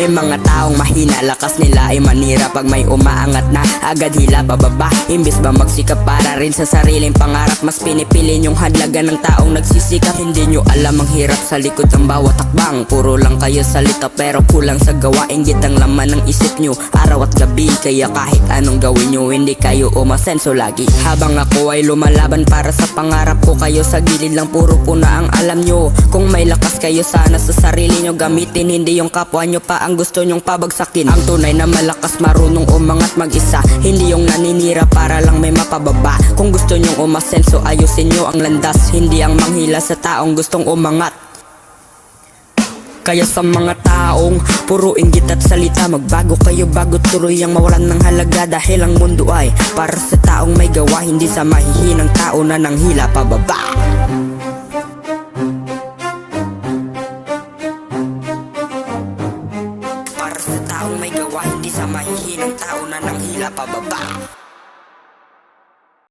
May mga taong mahina, lakas nila ay manira. Pag may umaangat na, agad hila pababa. Imbis ba magsikap para rin sa sariling pangarap, mas pinipili yung hadlagan ng taong nagsisikap. Hindi nyo alam ang hirap sa likod ng bawat takbang. Puro lang kayo salita pero kulang sa gawa. Inggit ang laman ng isip nyo araw at gabi, kaya kahit anong gawin nyo hindi kayo umasenso lagi. Habang ako ay lumalaban para sa pangarap ko, kayo sa gilid lang puro puna ang alam nyo. Kung may lakas kayo sana sa sarili nyo gamitin, hindi yung kapwa nyo pa ang gusto nyong pabagsakin. Ang tunay na malakas marunong umangat mag-isa, hindi yung naninira para lang may mapababa. Kung gusto nyong umasenso ayusin nyo ang landas, hindi ang manghila sa taong gustong umangat. Kaya sa mga taong puro inggit at salita, magbago kayo bago tuloy ang mawalan ng halaga. Dahil ang mundo ay para sa taong may gawa, hindi sa mahihinang tao na nanghila pababa. Para sa taong may gawa, hindi sa mahihinang tao na nanghila pababa.